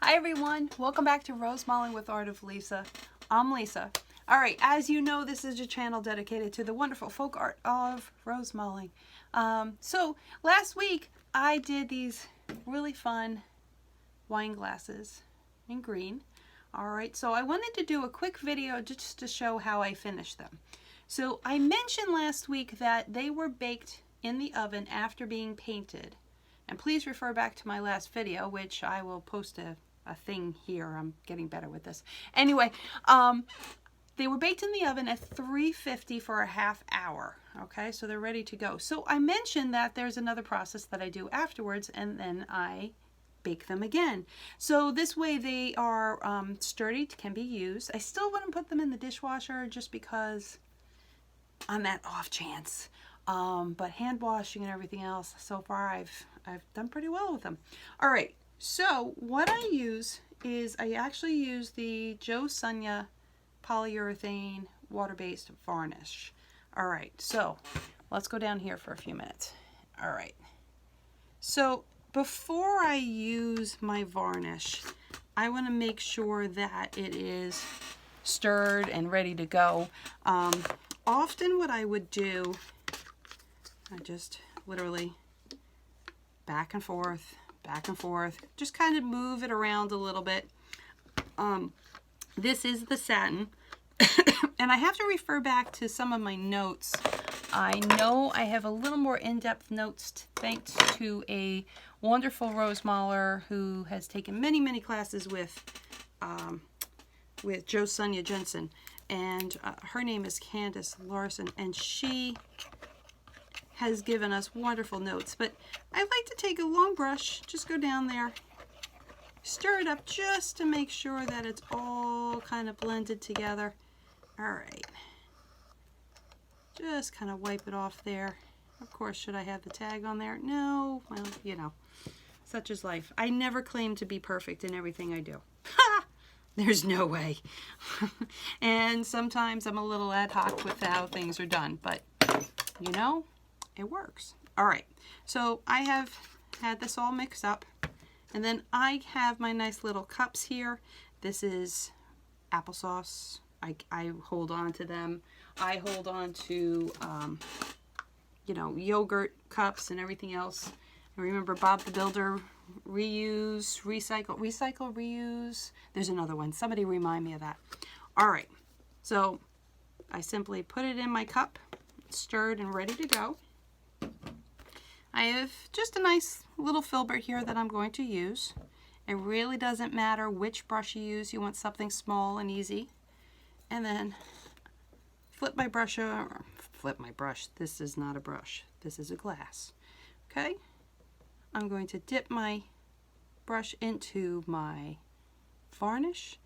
Hi everyone, welcome back to Rosemaling with Art of Lisa. I'm Lisa. Alright, as you know, this is a channel dedicated to the wonderful folk art of Rosemaling. So last week I did these really fun wine glasses in green. Alright, so I wanted to do a quick video just to show how I finished them. So I mentioned last week that they were baked in the oven after being painted. And please refer back to my last video, which I will post a thing here. I'm getting better with this. Anyway, they were baked in the oven at 350 for a half hour. Okay, so they're ready to go. So I mentioned that there's another process that I do afterwards, and then I bake them again. So this way they are sturdy, can be used. I still wouldn't put them in the dishwasher just because on that off chance. But hand washing and everything else, so far I've done pretty well with them. All right, so what I use is I actually use the Sonja polyurethane water-based varnish. All right, so let's go down here for a few minutes. All right, so before I use my varnish, I want to make sure that it is stirred and ready to go. Often what I would do, I just literally back and forth, just kind of move it around a little bit. This is the satin, and I have to refer back to some of my notes. I know I have a little more in-depth notes thanks to a wonderful Rosemaler who has taken many classes with Sonja Jensen, and her name is Candace Larson, and she has given us wonderful notes. But I like to take a long brush, just go down there, stir it up just to make sure that it's all kind of blended together. All right, just kind of wipe it off there. Of course, should I have the tag on there? No, well, you know, such is life. I never claim to be perfect in everything I do. There's no way. And sometimes I'm a little ad hoc with how things are done, but you know, it works. All right, so I have had this all mixed up, and then I have my nice little cups here. This is applesauce. I hold on to them. I hold on to, you know, yogurt cups and everything else. And remember Bob the Builder, reuse, recycle, reuse. There's another one. Somebody remind me of that. All right, so I simply put it in my cup, stirred and ready to go. I have just a nice little filbert here that I'm going to use. It really doesn't matter which brush you use. You want something small and easy. And then flip my brush over. Flip my brush. This is not a brush. This is a glass. Okay? I'm going to dip my brush into my varnish,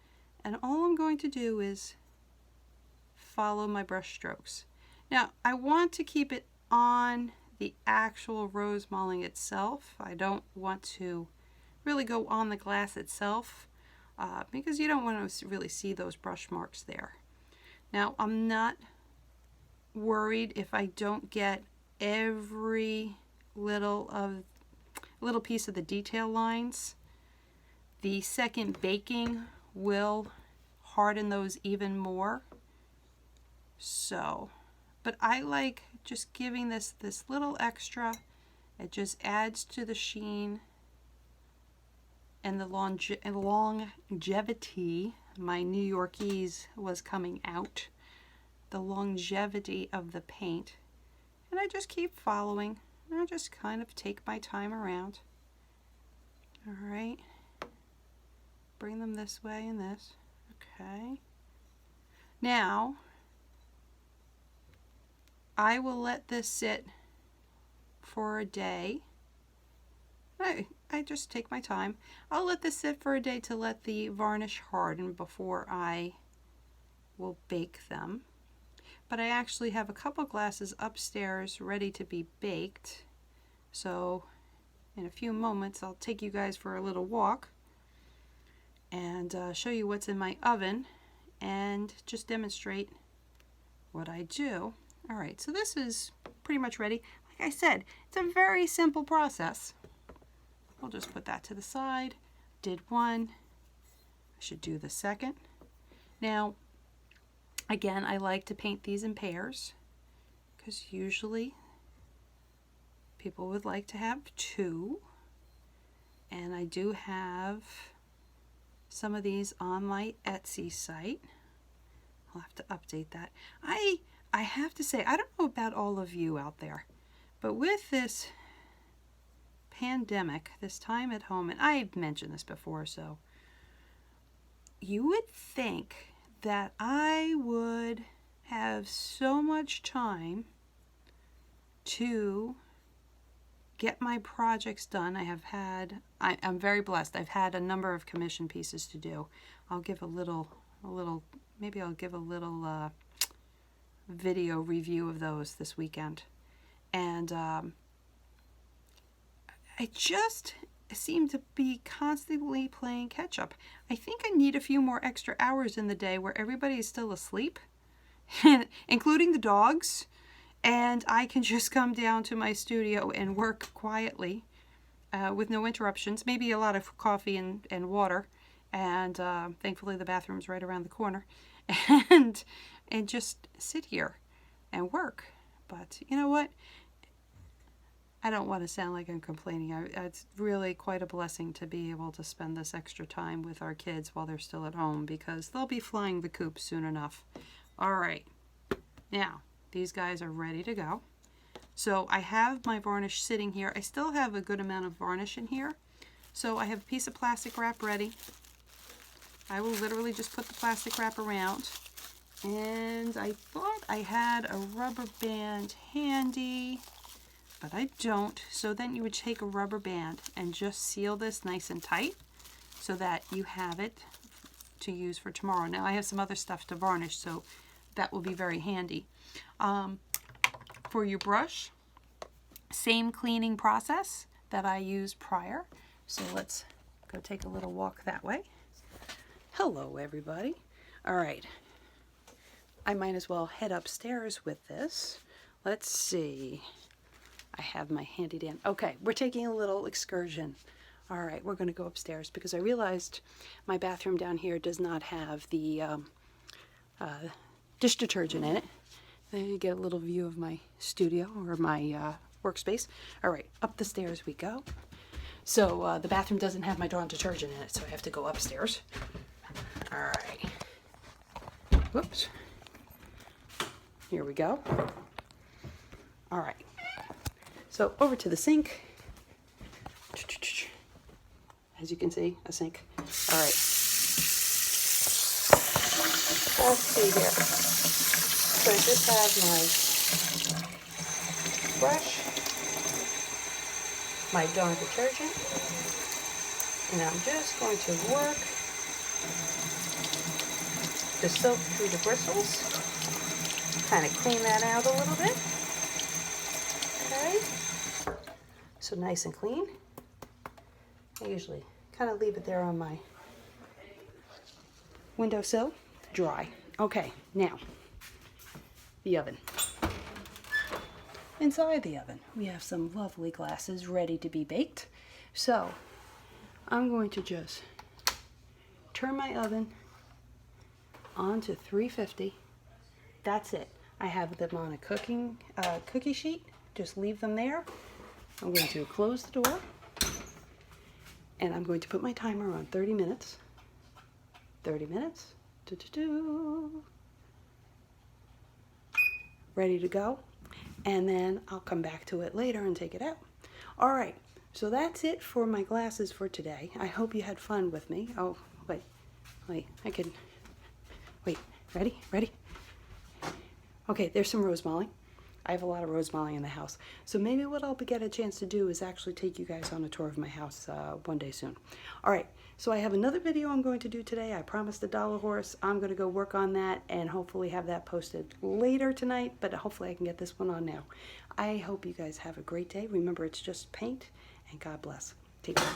and all I'm going to do is follow my brush strokes. Now, I want to keep it on the actual Rosemaling itself. I don't want to really go on the glass itself because you don't want to really see those brush marks there. Now, I'm not worried if I don't get every little piece of the detail lines. The second baking will harden those even more. So, but I like just giving this little extra. It just adds to the sheen and the longevity. My New Yorkese was coming out. The longevity of the paint. And I just keep following. I just kind of take my time around. All right. Bring them this way and this. Okay. Now, I will let this sit for a day. I just take my time. I'll let this sit for a day to let the varnish harden before I will bake them. But I actually have a couple glasses upstairs ready to be baked. So in a few moments I'll take you guys for a little walk and show you what's in my oven and just demonstrate what I do. All right, so this is pretty much ready. Like I said, it's a very simple process. We'll just put that to the side. Did one, should do the second. Now, again, I like to paint these in pairs because usually people would like to have two. And I do have some of these on my Etsy site. I'll have to update that. I have to say, I don't know about all of you out there, but with this pandemic, this time at home, and I've mentioned this before, so you would think that I would have so much time to get my projects done. I'm very blessed. I've had a number of commission pieces to do. I'll give maybe I'll give a little video review of those this weekend. And I just seem to be constantly playing catch up. I think I need a few more extra hours in the day where everybody is still asleep, including the dogs, and I can just come down to my studio and work quietly with no interruptions. Maybe a lot of coffee and water, and thankfully the bathroom's right around the corner, and just sit here and work. But you know what? I don't want to sound like I'm complaining. It's really quite a blessing to be able to spend this extra time with our kids while they're still at home, because they'll be flying the coop soon enough. All right, now these guys are ready to go. So I have my varnish sitting here. I still have a good amount of varnish in here. So I have a piece of plastic wrap ready. I will literally just put the plastic wrap around. And I thought I had a rubber band handy, but I don't. So then you would take a rubber band and just seal this nice and tight so that you have it to use for tomorrow. Now I have some other stuff to varnish, so that will be very handy. For your brush, same cleaning process that I used prior. So let's go take a little walk that way. Hello, everybody. All right. I might as well head upstairs with this. Let's see. I have my handy dandy. Okay, we're taking a little excursion. All right, we're going to go upstairs because I realized my bathroom down here does not have the dish detergent in it. There you get a little view of my studio or my workspace. All right, up the stairs we go. So the bathroom doesn't have my Dawn detergent in it, so I have to go upstairs. All right. Whoops. Here we go. All right. So over to the sink. As you can see, a sink. All right. Let's see here. So I just have my brush, my Dawn detergent, and I'm just going to work the soap through the bristles. Kind of clean that out a little bit. Okay. So nice and clean. I usually kind of leave it there on my windowsill, dry. Okay, now the oven. Inside the oven, we have some lovely glasses ready to be baked. So I'm going to just turn my oven on to 350. That's it. I have them on a cookie sheet. Just leave them there. I'm going to close the door, and I'm going to put my timer on 30 minutes. 30 minutes. Ready to go. And then I'll come back to it later and take it out. All right. So that's it for my glasses for today. I hope you had fun with me. Oh, wait. Wait. Ready? Okay, there's some Rosemaling. I have a lot of Rosemaling in the house. So maybe what I'll get a chance to do is actually take you guys on a tour of my house one day soon. All right, so I have another video I'm going to do today. I promised the dollar horse. I'm going to go work on that and hopefully have that posted later tonight, but hopefully I can get this one on now. I hope you guys have a great day. Remember, it's just paint, and God bless. Take care.